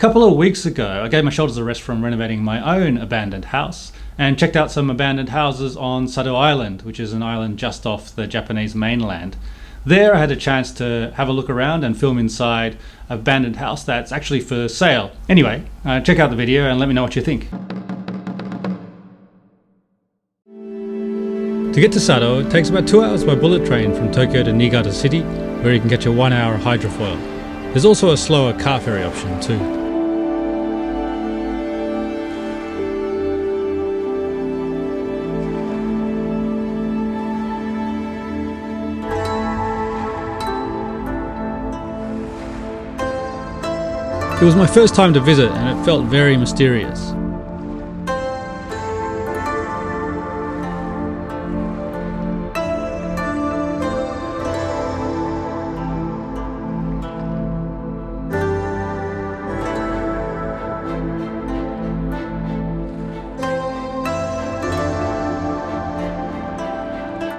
couple of weeks ago, I gave my shoulders a rest from renovating my own abandoned house and checked out some abandoned houses on Sado Island, which is an island just off the Japanese mainland. There I had a chance to have a look around and film inside an abandoned house that's actually for sale. Anyway, check out the video and let me know what you think. To get to Sado, it takes about 2 hours by bullet train from Tokyo to Niigata City, where you can catch a 1 hour hydrofoil. There's also a slower car ferry option too. It was my first time to visit and it felt very mysterious.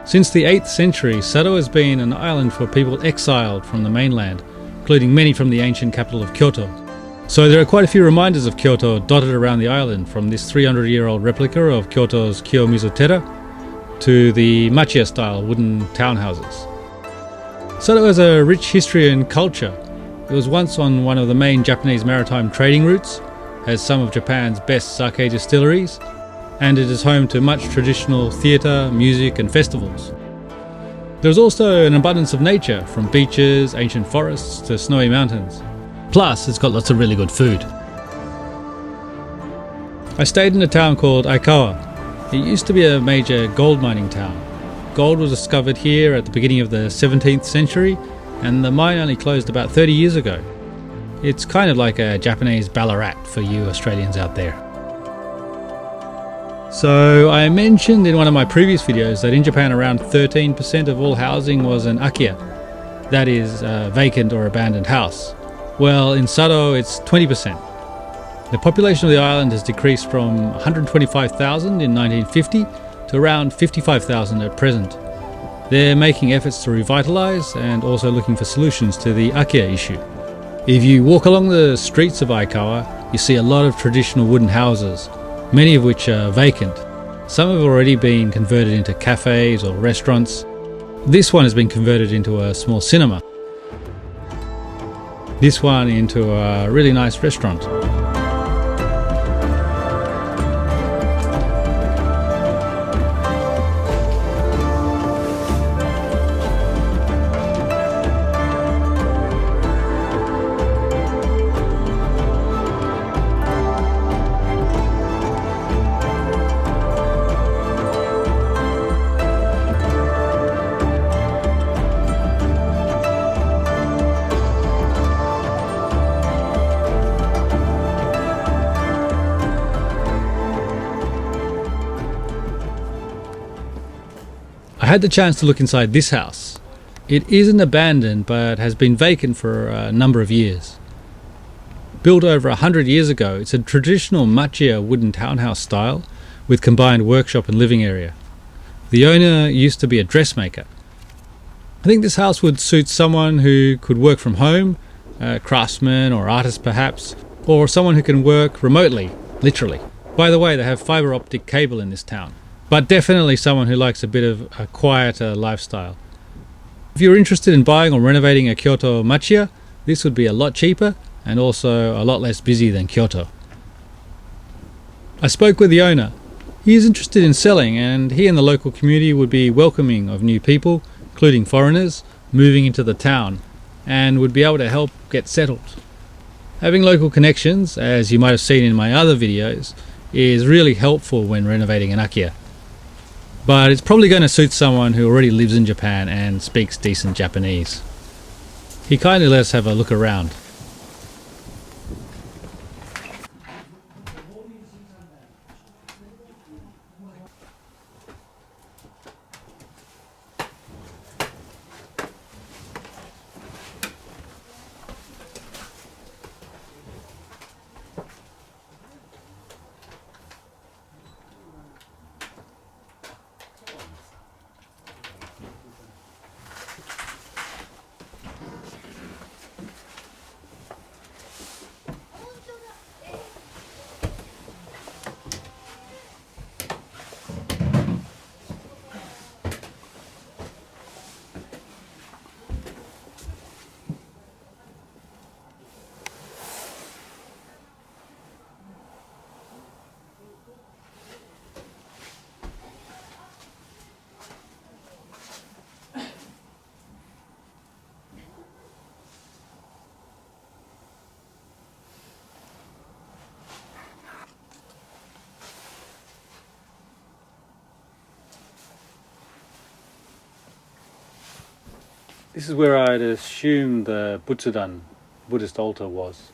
Since the 8th century, Sado has been an island for people exiled from the mainland, including many from the ancient capital of Kyoto. So there are quite a few reminders of Kyoto dotted around the island, from this 300-year-old replica of Kyoto's Kiyomizu-tera to the machiya-style wooden townhouses. Sado has a rich history and culture. It was once on one of the main Japanese maritime trading routes, has some of Japan's best sake distilleries, and it is home to much traditional theatre, music and festivals. There's also an abundance of nature, from beaches, ancient forests to snowy mountains. Plus, it's got lots of really good food. I stayed in a town called Aikawa. It used to be a major gold mining town. Gold was discovered here at the beginning of the 17th century, and the mine only closed about 30 years ago. It's kind of like a Japanese Ballarat for you Australians out there. So I mentioned in one of my previous videos that in Japan around 13% of all housing was an akiya, that is a vacant or abandoned house. Well, in Sado it's 20%. The population of the island has decreased from 125,000 in 1950 to around 55,000 at present. They're making efforts to revitalise and also looking for solutions to the akiya issue. If you walk along the streets of Aikawa, you see a lot of traditional wooden houses, many of which are vacant. Some have already been converted into cafes or restaurants. This one has been converted into a small cinema. This one into a really nice restaurant. I had the chance to look inside this house. It isn't abandoned, but has been vacant for a number of years. Built over 100 years ago, it's a traditional machiya wooden townhouse style with combined workshop and living area. The owner used to be a dressmaker. I think this house would suit someone who could work from home, a craftsman or artist perhaps, or someone who can work remotely, literally. By the way, they have fibre optic cable in this town. But definitely someone who likes a bit of a quieter lifestyle. If you're interested in buying or renovating a Kyoto machiya, this would be a lot cheaper and also a lot less busy than Kyoto. I spoke with the owner. He is interested in selling, and he and the local community would be welcoming of new people, including foreigners, moving into the town, and would be able to help get settled. Having local connections, as you might have seen in my other videos, is really helpful when renovating an akiya. But it's probably going to suit someone who already lives in Japan and speaks decent Japanese. He kindly let us have a look around. This is where I'd assume the Butsudan, Buddhist altar, was.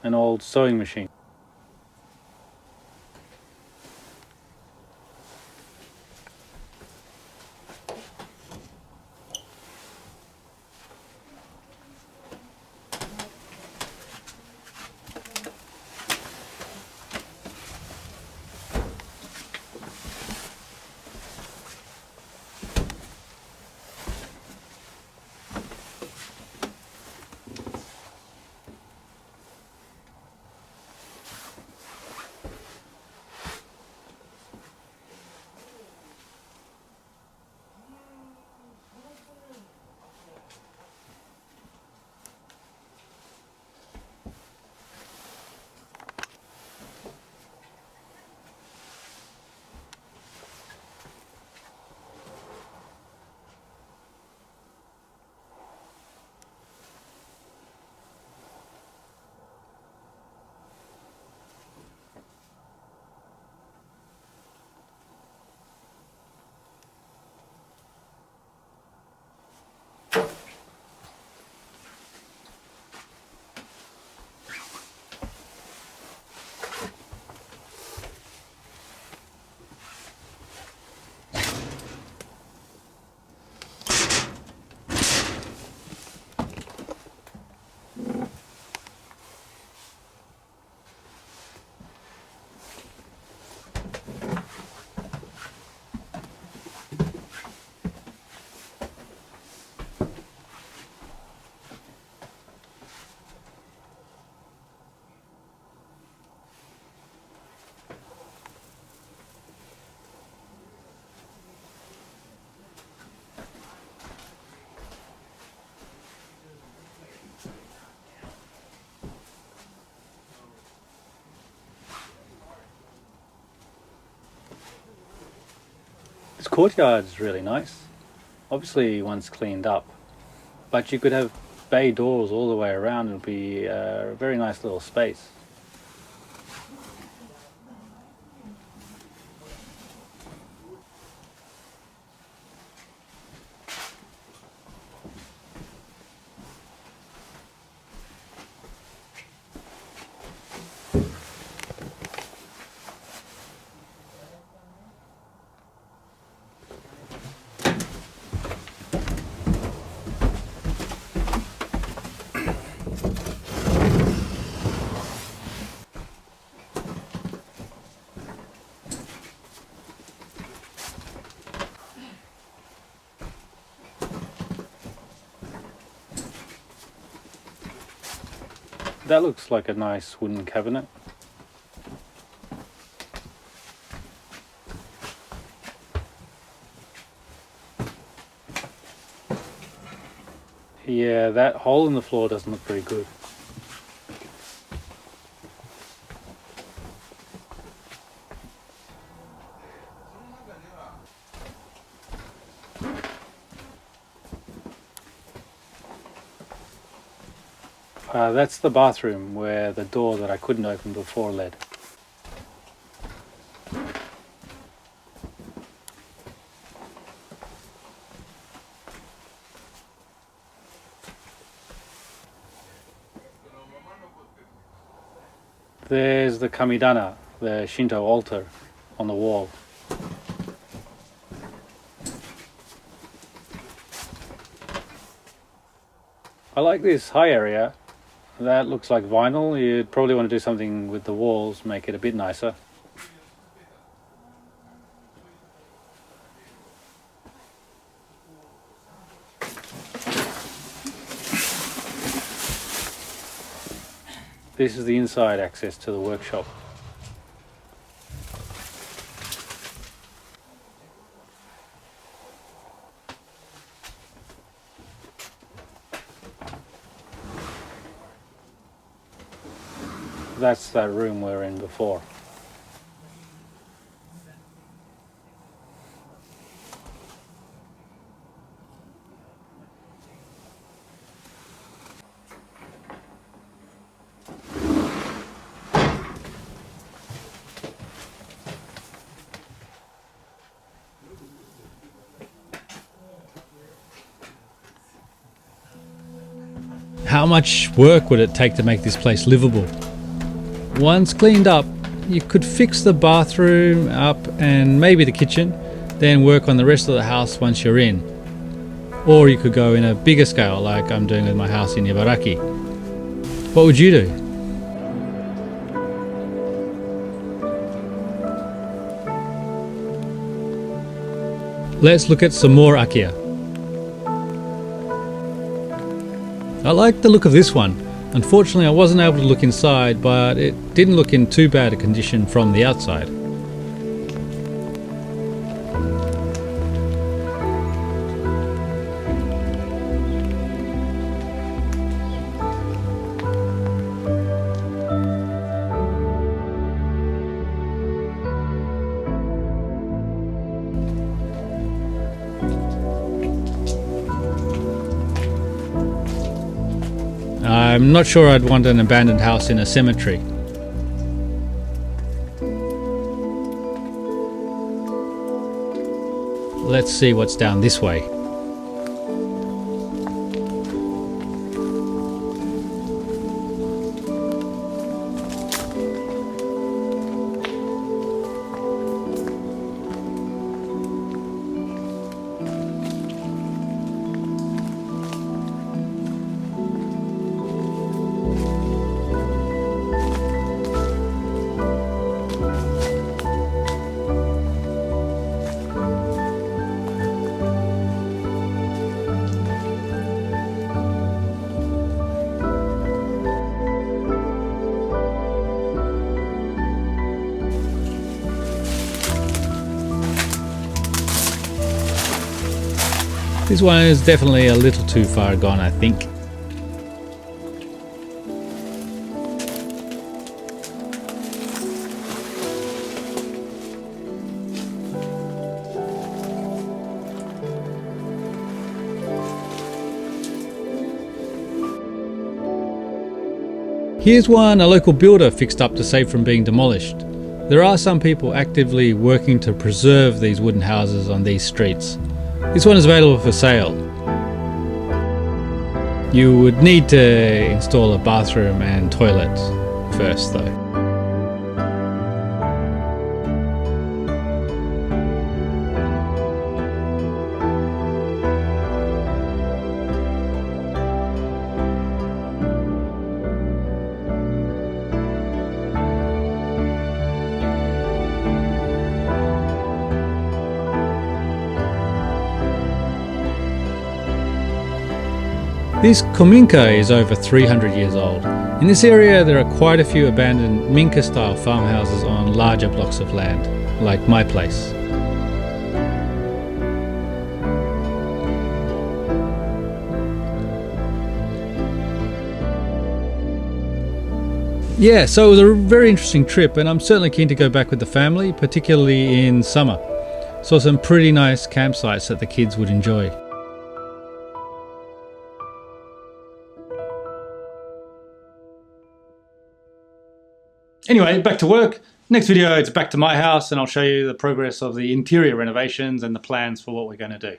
An old sewing machine. This courtyard is really nice. Obviously once cleaned up, but you could have bay doors all the way around. It would be a very nice little space. That looks like a nice wooden cabinet. Yeah, that hole in the floor doesn't look very good. That's the bathroom where the door that I couldn't open before led. There's the kamidana, the Shinto altar on the wall. I like this high area. That looks like vinyl. You'd probably want to do something with the walls, make it a bit nicer. This is the inside access to the workshop. That's that room we were in before. How much work would it take to make this place livable? Once cleaned up, you could fix the bathroom up and maybe the kitchen, then work on the rest of the house once you're in. Or you could go in a bigger scale like I'm doing with my house in Ibaraki. What would you do? Let's look at some more akiya. I like the look of this one. Unfortunately, I wasn't able to look inside, but it didn't look in too bad a condition from the outside. I'm not sure I'd want an abandoned house in a cemetery. Let's see what's down this way. This one is definitely a little too far gone, I think. Here's one a local builder fixed up to save from being demolished. There are some people actively working to preserve these wooden houses on these streets. This one is available for sale. You would need to install a bathroom and toilet first though. This kominka is over 300 years old. In this area there are quite a few abandoned minka-style farmhouses on larger blocks of land, like my place. Yeah, so it was a very interesting trip and I'm certainly keen to go back with the family, particularly in summer. Saw some pretty nice campsites that the kids would enjoy. Anyway, back to work. Next video, it's back to my house and I'll show you the progress of the interior renovations and the plans for what we're going to do.